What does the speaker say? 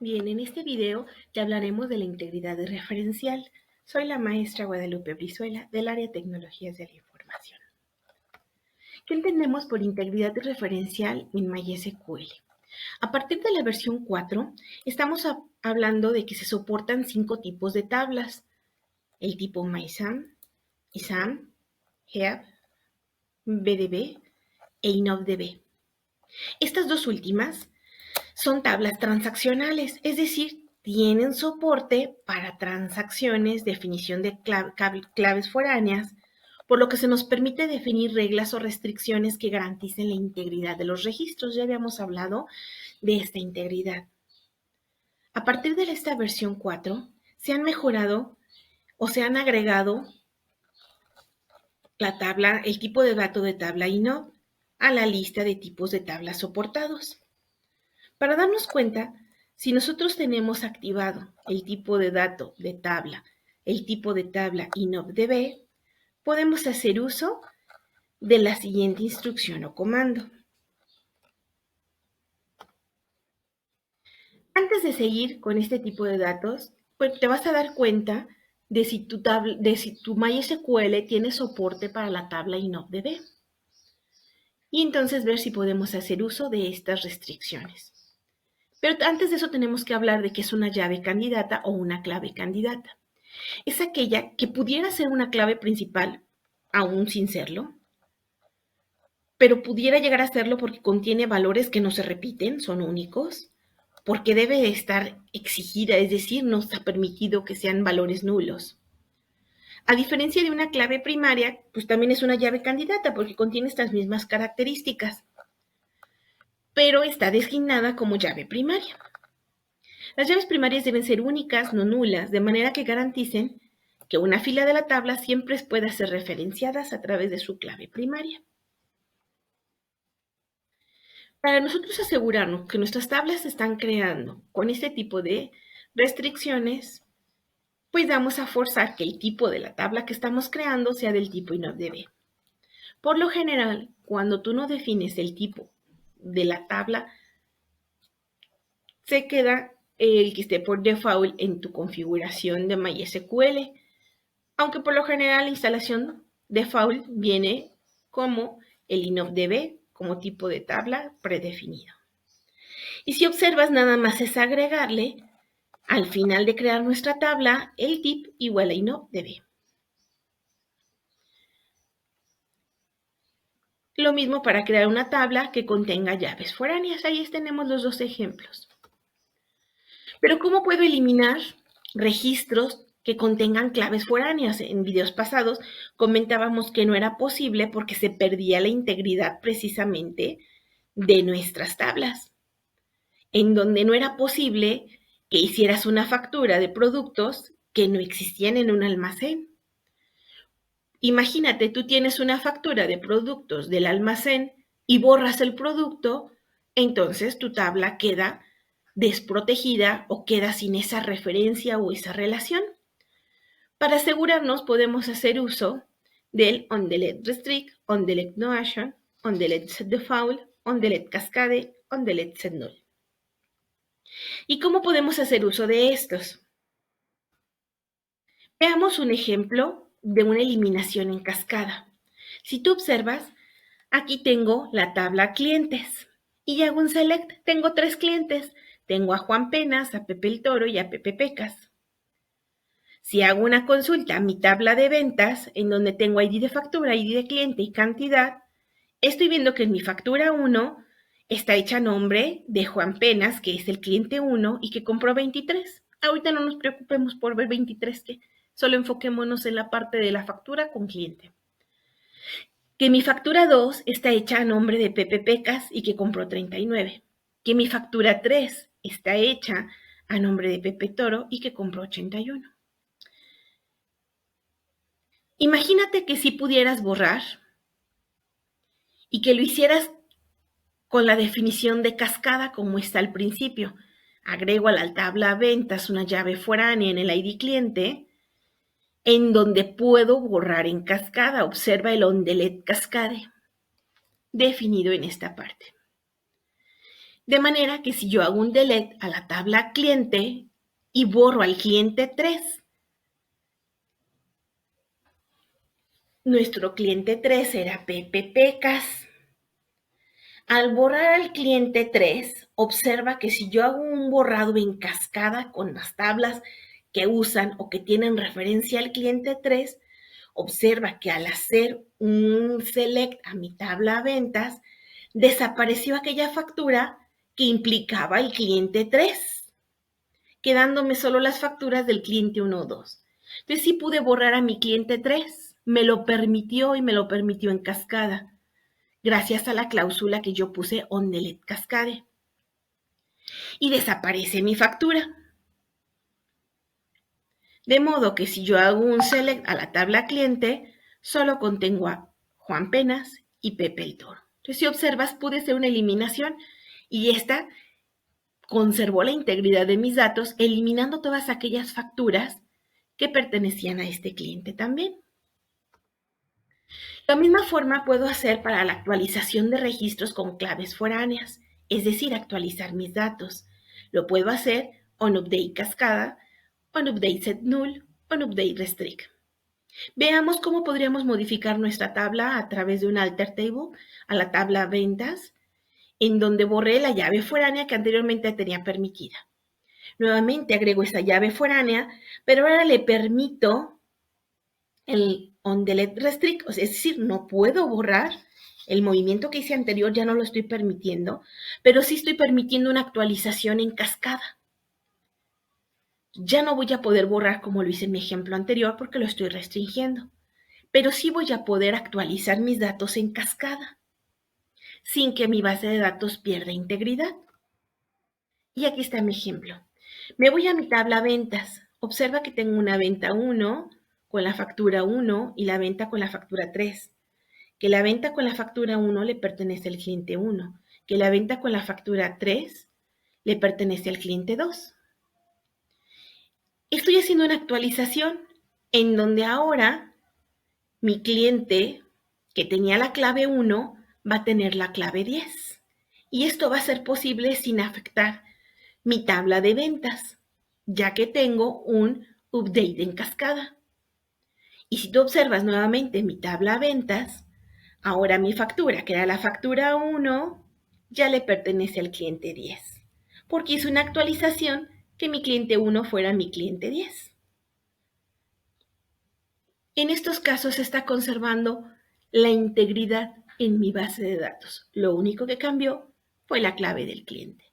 Bien, en este video te hablaremos de la integridad referencial. Soy la maestra Guadalupe Brizuela del área de Tecnologías de la Información. ¿Qué entendemos por integridad referencial en MySQL? A partir de la versión 4, estamos hablando de que se soportan 5 tipos de tablas: el tipo MySAM, ISAM, HEAP, BDB e InnoDB. Estas dos últimas son tablas transaccionales, es decir, tienen soporte para transacciones, definición de claves foráneas, por lo que se nos permite definir reglas o restricciones que garanticen la integridad de los registros. Ya habíamos hablado de esta integridad. A partir de esta versión 4, se han mejorado o se han agregado la tabla, el tipo de dato de tabla INOD a la lista de tipos de tablas soportados. Para darnos cuenta, si nosotros tenemos activado el tipo de dato de tabla, el tipo de tabla InnoDB, podemos hacer uso de la siguiente instrucción o comando. Antes de seguir con este tipo de datos, pues te vas a dar cuenta de si tu MySQL tiene soporte para la tabla InnoDB. Y entonces ver si podemos hacer uso de estas restricciones. Pero antes de eso tenemos que hablar de qué es una llave candidata o una clave candidata. Es aquella que pudiera ser una clave principal, aún sin serlo, pero pudiera llegar a serlo porque contiene valores que no se repiten, son únicos, porque debe estar exigida, es decir, no está permitido que sean valores nulos. A diferencia de una clave primaria, pues también es una llave candidata porque contiene estas mismas características, pero está designada como llave primaria. Las llaves primarias deben ser únicas, no nulas, de manera que garanticen que una fila de la tabla siempre pueda ser referenciadas a través de su clave primaria. Para nosotros asegurarnos que nuestras tablas se están creando con este tipo de restricciones, pues vamos a forzar que el tipo de la tabla que estamos creando sea del tipo InnoDB. Por lo general, cuando tú no defines el tipo de la tabla, se queda el que esté por default en tu configuración de MySQL, aunque por lo general la instalación default viene como el InnoDB como tipo de tabla predefinido. Y si observas, nada más es agregarle al final de crear nuestra tabla el tip igual a InnoDB. Lo mismo para crear una tabla que contenga llaves foráneas. Ahí tenemos los dos ejemplos. Pero ¿cómo puedo eliminar registros que contengan claves foráneas? En videos pasados comentábamos que no era posible porque se perdía la integridad precisamente de nuestras tablas, en donde no era posible que hicieras una factura de productos que no existían en un almacén. Imagínate, tú tienes una factura de productos del almacén y borras el producto, entonces tu tabla queda desprotegida o queda sin esa referencia o esa relación. Para asegurarnos, podemos hacer uso del onDelete Restrict, onDelete No Action, onDelete Set Default, onDelete Cascade, onDelete Set Null. ¿Y cómo podemos hacer uso de estos? Veamos un ejemplo de una eliminación en cascada. Si tú observas, aquí tengo la tabla clientes y hago un select. Tengo 3 clientes. Tengo a Juan Penas, a Pepe el Toro y a Pepe Pecas. Si hago una consulta a mi tabla de ventas, en donde tengo ID de factura, ID de cliente y cantidad, estoy viendo que en mi factura 1 está hecha a nombre de Juan Penas, que es el cliente 1 y que compró 23. Ahorita no nos preocupemos por ver 23, que solo enfoquémonos en la parte de la factura con cliente. Que mi factura 2 está hecha a nombre de Pepe Pecas y que compró 39. Que mi factura 3 está hecha a nombre de Pepe Toro y que compró 81. Imagínate que si pudieras borrar y que lo hicieras con la definición de cascada como está al principio. Agrego a la tabla ventas una llave foránea en el ID cliente en donde puedo borrar en cascada. Observa el onDelete Cascade definido en esta parte. De manera que si yo hago un delete a la tabla cliente y borro al cliente 3, nuestro cliente 3 era Pepe Pecas. Al borrar al cliente 3, observa que si yo hago un borrado en cascada con las tablas que usan o que tienen referencia al cliente 3, observa que al hacer un select a mi tabla ventas, desapareció aquella factura que implicaba el cliente 3, quedándome solo las facturas del cliente 1 o 2. Entonces sí pude borrar a mi cliente 3, me lo permitió y me lo permitió en cascada, gracias a la cláusula que yo puse on delete cascade. Y desaparece mi factura. De modo que si yo hago un select a la tabla cliente, solo contengo a Juan Penas y Pepe el Toro. Entonces, si observas, pude hacer una eliminación y esta conservó la integridad de mis datos, eliminando todas aquellas facturas que pertenecían a este cliente también. De la misma forma puedo hacer para la actualización de registros con claves foráneas, es decir, actualizar mis datos. Lo puedo hacer on update cascada, on update set null, on update restrict. Veamos cómo podríamos modificar nuestra tabla a través de un alter table a la tabla ventas, en donde borré la llave foránea que anteriormente tenía permitida. Nuevamente agrego esta llave foránea, pero ahora le permito el on delete restrict, es decir, no puedo borrar el movimiento que hice anterior, ya no lo estoy permitiendo, pero sí estoy permitiendo una actualización en cascada. Ya no voy a poder borrar como lo hice en mi ejemplo anterior porque lo estoy restringiendo, pero sí voy a poder actualizar mis datos en cascada sin que mi base de datos pierda integridad. Y aquí está mi ejemplo. Me voy a mi tabla ventas. Observa que tengo una venta 1 con la factura 1 y la venta con la factura 3. Que la venta con la factura 1 le pertenece al cliente 1. Que la venta con la factura 3 le pertenece al cliente 2. Estoy haciendo una actualización en donde ahora mi cliente que tenía la clave 1 va a tener la clave 10. Y esto va a ser posible sin afectar mi tabla de ventas, ya que tengo un update en cascada. Y si tú observas nuevamente mi tabla ventas, ahora mi factura, que era la factura 1, ya le pertenece al cliente 10, porque hice una actualización que mi cliente 1 fuera mi cliente 10. En estos casos se está conservando la integridad en mi base de datos. Lo único que cambió fue la clave del cliente.